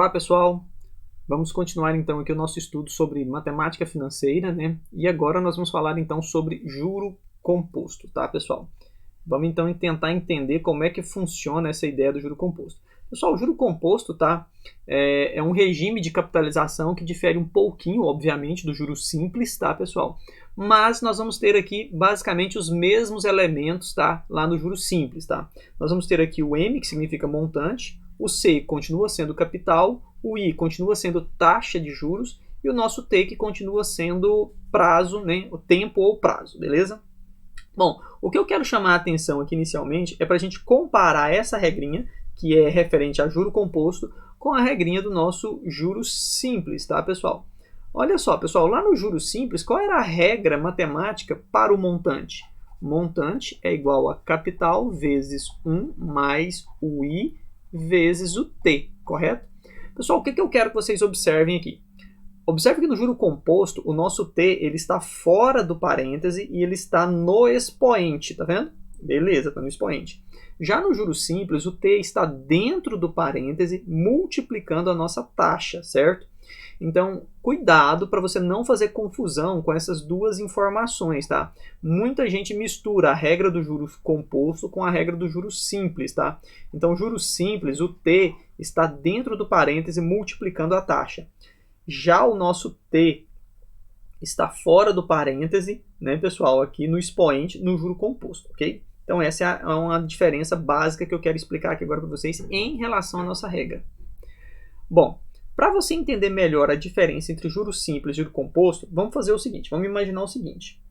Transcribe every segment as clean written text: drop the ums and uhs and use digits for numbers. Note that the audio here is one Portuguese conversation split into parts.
Olá, pessoal! Vamos continuar então aqui o nosso estudo sobre matemática financeira, né? E agora nós vamos falar então sobre juro composto, tá, pessoal? Vamos então tentar entender como é que funciona essa ideia do juro composto. Pessoal, o juro composto, tá? É um regime de capitalização que difere um pouquinho, obviamente, do juro simples, tá, pessoal? Mas nós vamos ter aqui basicamente os mesmos elementos, tá? Lá no juro simples, tá? Nós vamos ter aqui o M, que significa montante, o C continua sendo capital, o I continua sendo taxa de juros e o nosso T que continua sendo prazo, né? O tempo ou prazo, beleza? Bom, o que eu quero chamar a atenção aqui inicialmente é para a gente comparar essa regrinha, que é referente a juro composto, com a regrinha do nosso juros simples, tá, pessoal? Olha só, pessoal, lá no juros simples, qual era a regra matemática para o montante? Montante é igual a capital vezes 1 mais o I vezes o T, correto? Pessoal, o que eu quero que vocês observem aqui? Observe que no juro composto, o nosso T ele está fora do parêntese e ele está no expoente, tá vendo? Beleza, está no expoente. Já no juro simples, o T está dentro do parêntese, multiplicando a nossa taxa, certo? Então, cuidado para você não fazer confusão com essas duas informações, tá? Muita gente mistura a regra do juro composto com a regra do juro simples, tá? Então, juro simples, o T está dentro do parêntese, multiplicando a taxa. Já o nosso T está fora do parêntese, né, pessoal, aqui no expoente, no juro composto, ok? Então essa é uma diferença básica que eu quero explicar aqui agora para vocês em relação à nossa regra. Bom, para você entender melhor a diferença entre juro simples e juro composto, vamos fazer o seguinte, vamos imaginar o seguinte.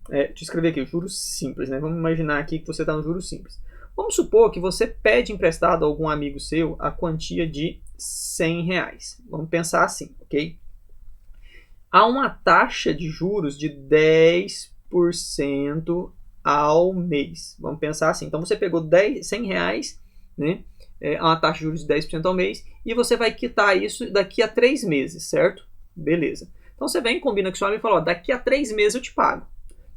Deixa eu escrever aqui, juro simples, né? Vamos imaginar aqui que você está no juro simples. Vamos supor que você pede emprestado a algum amigo seu a quantia de R$100. Vamos pensar assim, ok? Há uma taxa de juros de 10% ao mês. Vamos pensar assim. Então, você pegou R$100, né? Uma taxa de juros de 10% ao mês, e você vai quitar isso daqui a 3 meses, certo? Beleza. Então, você vem, combina com o seu amigo e fala, ó, daqui a 3 meses eu te pago.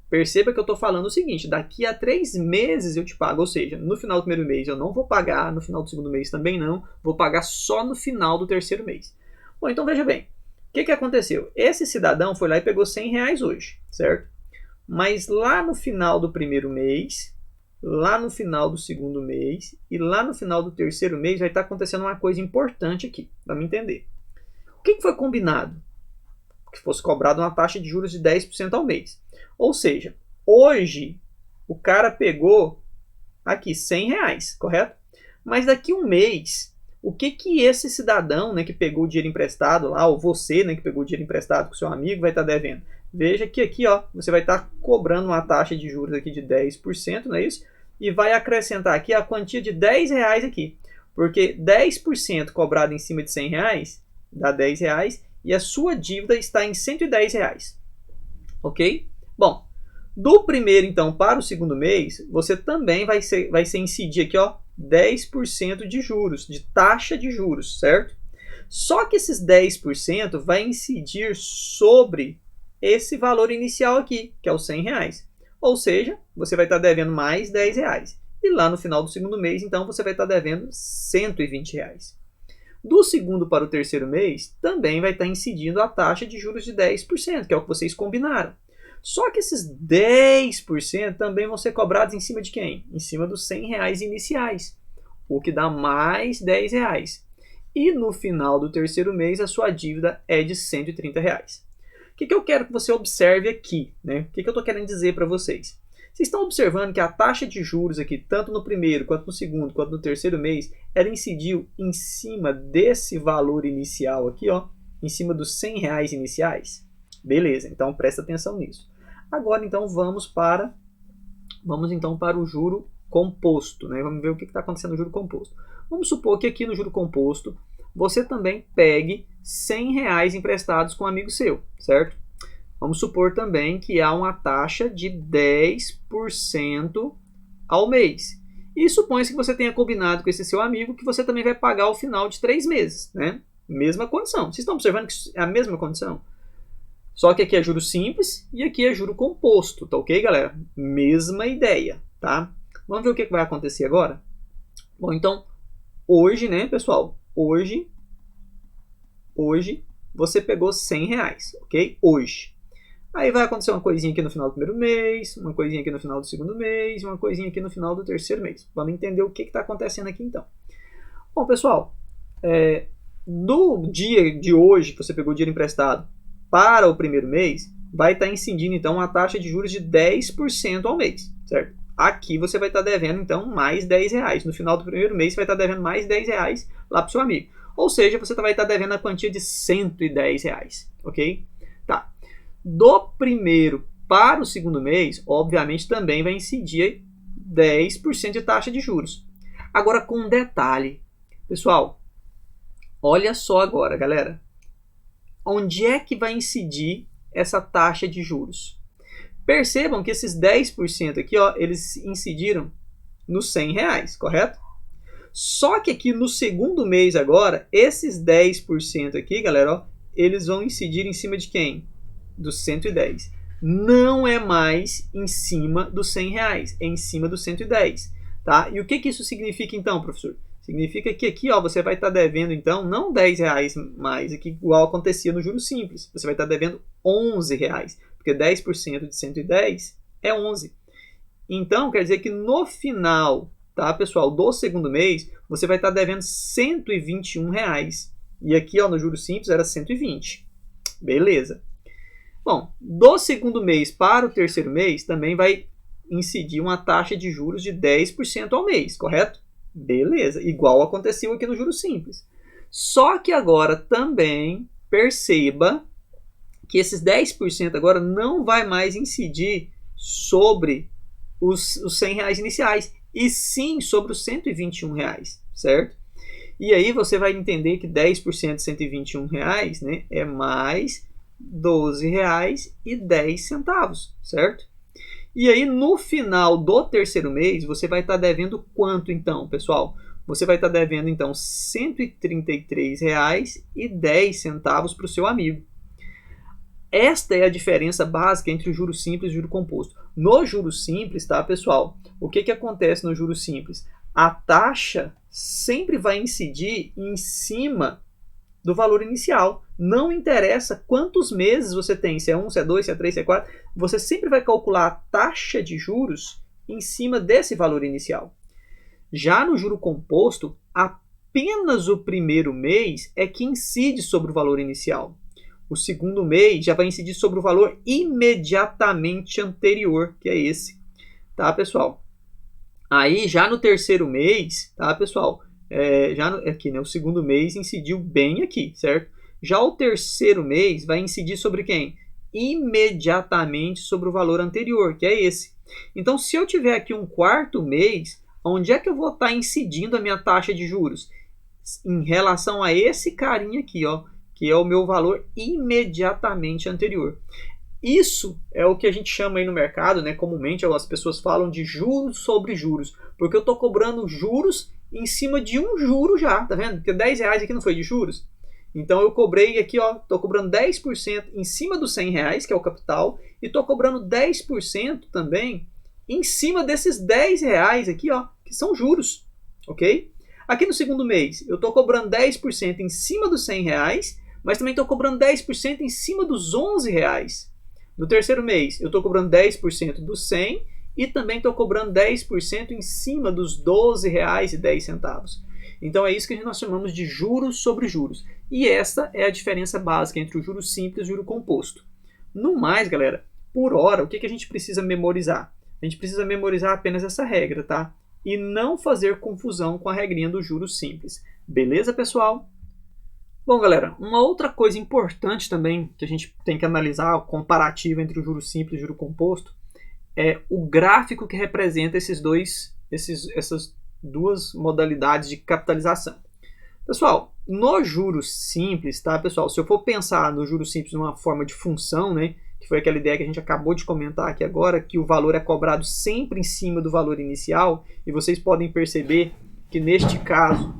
Perceba que eu estou falando o seguinte, daqui a 3 meses eu te pago, ou seja, no final do primeiro mês eu não vou pagar, no final do segundo mês também não, vou pagar só no final do terceiro mês. Bom, então veja bem, o que aconteceu? Esse cidadão foi lá e pegou R$100 hoje, certo? Mas lá no final do primeiro mês, lá no final do segundo mês e lá no final do terceiro mês vai estar acontecendo uma coisa importante aqui, para me entender. O que foi combinado? Que fosse cobrado uma taxa de juros de 10% ao mês. Ou seja, hoje o cara pegou aqui R$100, correto? Mas daqui um mês, o que esse cidadão, né, que pegou o dinheiro emprestado lá, ou você, né, que pegou o dinheiro emprestado com seu amigo, vai estar devendo? Veja que aqui, ó, você vai estar cobrando uma taxa de juros aqui de 10%, não é isso? E vai acrescentar aqui a quantia de R$10 aqui. Porque 10% cobrado em cima de R$100 dá R$10 e a sua dívida está em R$110. Ok? Bom, do primeiro então para o segundo mês, você também vai ser incidir aqui, ó, 10% de juros, de taxa de juros, certo? Só que esses 10% vai incidir sobre esse valor inicial aqui, que é os R$100. Ou seja, você vai estar devendo mais R$10. E lá no final do segundo mês, então, você vai estar devendo R$120. Do segundo para o terceiro mês, também vai estar incidindo a taxa de juros de 10%, que é o que vocês combinaram. Só que esses 10% também vão ser cobrados em cima de quem? Em cima dos R$100 iniciais, o que dá mais R$10. E no final do terceiro mês, a sua dívida é de R$130. O que eu quero que você observe aqui, né? O que eu estou querendo dizer para vocês? Vocês estão observando que a taxa de juros aqui, tanto no primeiro, quanto no segundo, quanto no terceiro mês, ela incidiu em cima desse valor inicial aqui, ó, em cima dos R$100 iniciais? Beleza, então presta atenção nisso. Agora, então, vamos então para o juro composto, né? Vamos ver o que está acontecendo no juro composto. Vamos supor que aqui no juro composto, você também pegue R$100 emprestados com um amigo seu, certo? Vamos supor também que há uma taxa de 10% ao mês. E supõe-se que você tenha combinado com esse seu amigo que você também vai pagar ao final de 3 meses, né? Mesma condição. Vocês estão observando que é a mesma condição? Só que aqui é juro simples e aqui é juro composto, tá ok, galera? Mesma ideia, tá? Vamos ver o que vai acontecer agora? Bom, então, hoje, né, pessoal? Hoje hoje você pegou R$100, ok? Hoje. Aí vai acontecer uma coisinha aqui no final do primeiro mês, uma coisinha aqui no final do segundo mês, uma coisinha aqui no final do terceiro mês. Vamos entender o que está acontecendo aqui então. Bom, pessoal, do dia de hoje que você pegou o dinheiro emprestado para o primeiro mês, vai estar incidindo então uma taxa de juros de 10% ao mês, certo? Aqui você vai estar devendo então mais R$10. No final do primeiro mês você vai estar devendo mais R$10 lá para o seu amigo. Ou seja, você vai estar devendo a quantia de R$110, ok? Tá. Do primeiro para o segundo mês, obviamente também vai incidir 10% de taxa de juros. Agora com um detalhe, pessoal, olha só agora, galera. Onde é que vai incidir essa taxa de juros? Percebam que esses 10% aqui, ó, eles incidiram nos R$100, correto? Só que aqui no segundo mês agora, esses 10% aqui, galera, ó, eles vão incidir em cima de quem? Dos 110. Não é mais em cima dos R$100, é em cima dos 110, tá? E o que isso significa então, professor? Significa que aqui, ó, você vai estar devendo então não R$10 mais, aqui igual acontecia no juros simples. Você vai estar devendo R$11, porque 10% de 110 é 11. Então, quer dizer que no final, tá, pessoal, do segundo mês, você vai estar devendo R$121. E aqui, ó, no juros simples era 120. Beleza. Bom, do segundo mês para o terceiro mês, também vai incidir uma taxa de juros de 10% ao mês, correto? Beleza, igual aconteceu aqui no juros simples. Só que agora também perceba que esses 10% agora não vai mais incidir sobre os R$100 iniciais, e sim sobre os R$121, certo? E aí você vai entender que 10% de R$121, né, é mais R$12,10, certo? E aí no final do terceiro mês você vai estar devendo quanto então, pessoal? Você vai estar devendo então R$133,10 para o seu amigo. Esta é a diferença básica entre o juros simples e o juro composto. No juros simples, tá, pessoal? O que acontece no juros simples? A taxa sempre vai incidir em cima do valor inicial. Não interessa quantos meses você tem, se é 1, se é 2, se é 3, se é 4, você sempre vai calcular a taxa de juros em cima desse valor inicial. Já no juro composto, apenas o primeiro mês é que incide sobre o valor inicial. O segundo mês já vai incidir sobre o valor imediatamente anterior, que é esse. Tá, pessoal? Aí, já no terceiro mês, tá, pessoal? Aqui, né, o segundo mês incidiu bem aqui, certo? Já o terceiro mês vai incidir sobre quem? Imediatamente sobre o valor anterior, que é esse. Então, se eu tiver aqui um quarto mês, onde é que eu vou estar incidindo a minha taxa de juros? Em relação a esse carinha aqui, ó, que é o meu valor imediatamente anterior. Isso é o que a gente chama aí no mercado, né? Comumente as pessoas falam de juros sobre juros, porque eu estou cobrando juros em cima de um juro já, tá vendo? Porque R$10 aqui não foi de juros. Então eu cobrei aqui, ó, estou cobrando 10% em cima dos R$100, que é o capital, e estou cobrando 10% também em cima desses R$10 aqui, ó, que são juros, ok? Aqui no segundo mês, eu estou cobrando 10% em cima dos R$100, mas também estou cobrando 10% em cima dos R$11. No terceiro mês, eu estou cobrando 10% dos 100 e também estou cobrando 10% em cima dos R$12,10. Então é isso que nós chamamos de juros sobre juros. E essa é a diferença básica entre o juro simples e o juro composto. No mais, galera, por hora, o que a gente precisa memorizar? A gente precisa memorizar apenas essa regra, tá? E não fazer confusão com a regrinha do juros simples. Beleza, pessoal? Bom, galera, uma outra coisa importante também que a gente tem que analisar, o comparativo entre o juro simples e o juro composto, é o gráfico que representa essas duas modalidades de capitalização. Pessoal, no juros simples, tá, pessoal? Se eu for pensar no juros simples numa forma de função, né, que foi aquela ideia que a gente acabou de comentar aqui agora, que o valor é cobrado sempre em cima do valor inicial, e vocês podem perceber que neste caso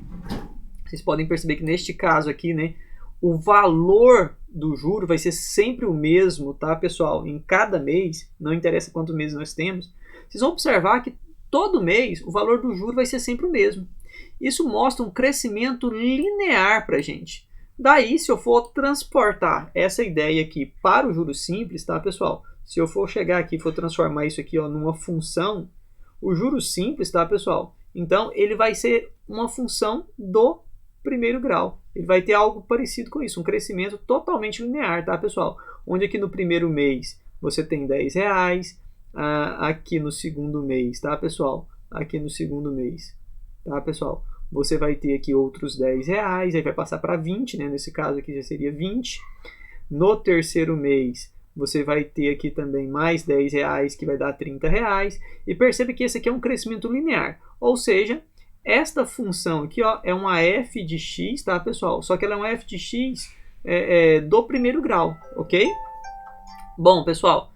aqui, né, o valor do juro vai ser sempre o mesmo, tá, pessoal? Em cada mês, não interessa quantos meses nós temos, vocês vão observar que todo mês o valor do juro vai ser sempre o mesmo. Isso mostra um crescimento linear para a gente. Daí, se eu for transportar essa ideia aqui para o juros simples, tá, pessoal? Se eu for chegar aqui e for transformar isso aqui, ó, numa função, o juros simples, tá, pessoal? Então, ele vai ser uma função do primeiro grau. Ele vai ter algo parecido com isso, um crescimento totalmente linear, tá, pessoal? Onde aqui no primeiro mês você tem R$10, aqui no segundo mês, tá, pessoal? Aqui no segundo mês, tá, pessoal? Você vai ter aqui outros R$10, aí vai passar para 20, né? Nesse caso aqui já seria 20. No terceiro mês, você vai ter aqui também mais R$10, que vai dar R$30. E percebe que esse aqui é um crescimento linear. Ou seja, esta função aqui, ó, é uma f de x, tá, pessoal? Só que ela é uma f de x do primeiro grau, ok? Bom, pessoal,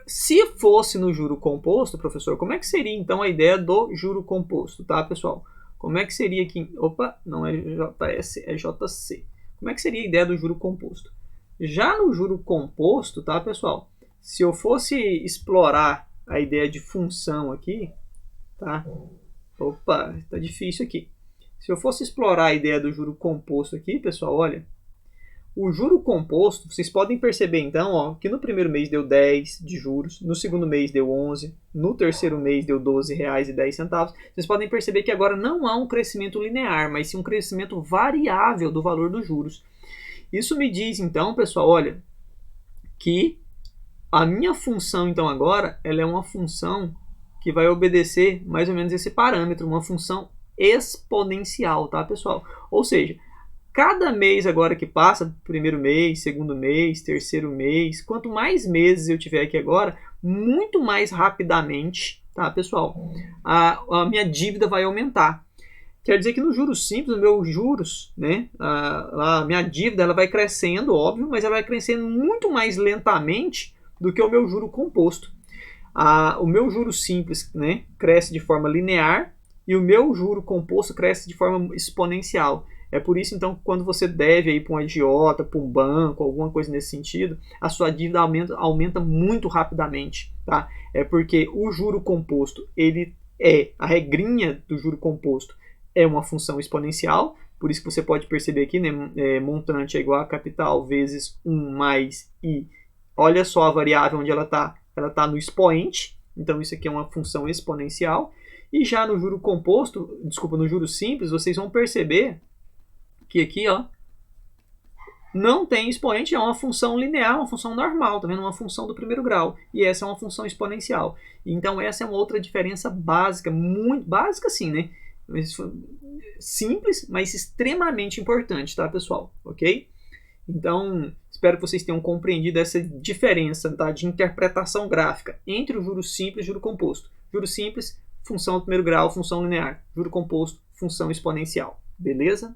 se fosse no juro composto, professor, como é que seria então a ideia do juro composto, tá, pessoal? Como é que seria aqui? Opa, não é JS, é JC. Como é que seria a ideia do juro composto? Já no juro composto, tá, pessoal? Se eu fosse explorar a ideia de função aqui, tá? Opa, tá difícil aqui. Se eu fosse explorar a ideia do juro composto aqui, pessoal, olha. O juro composto, vocês podem perceber então, ó, que no primeiro mês deu 10 de juros, no segundo mês deu 11, no terceiro mês deu R$12,10. Vocês podem perceber que agora não há um crescimento linear, mas sim um crescimento variável do valor dos juros. Isso me diz então, pessoal, olha, que a minha função então agora, ela é uma função que vai obedecer mais ou menos esse parâmetro, uma função exponencial, tá, pessoal? Ou seja, cada mês agora que passa, primeiro mês, segundo mês, terceiro mês, quanto mais meses eu tiver aqui agora, muito mais rapidamente, tá, pessoal, a minha dívida vai aumentar. Quer dizer que no juros simples, os meus juros, né, a minha dívida ela vai crescendo, óbvio, mas ela vai crescendo muito mais lentamente do que o meu juro composto. O meu juro simples, né, cresce de forma linear e o meu juro composto cresce de forma exponencial. É por isso, então, quando você deve aí para um agiota, para um banco, alguma coisa nesse sentido, a sua dívida aumenta muito rapidamente, tá? É porque o juro composto, a regrinha do juro composto é uma função exponencial, por isso que você pode perceber aqui, né, montante é igual a capital vezes 1 mais i. Olha só a variável onde ela tá no expoente, então isso aqui é uma função exponencial. E já no juro composto, desculpa, no juro simples, vocês vão perceber que aqui, ó, não tem expoente, é uma função linear, uma função normal, tá vendo? Uma função do primeiro grau. E essa é uma função exponencial. Então essa é uma outra diferença básica, muito básica sim, né? Simples, mas extremamente importante, tá, pessoal? Ok? Então, espero que vocês tenham compreendido essa diferença, tá, de interpretação gráfica entre o juro simples e o juro composto. Juro simples, função do primeiro grau, função linear. Juro composto, função exponencial. Beleza?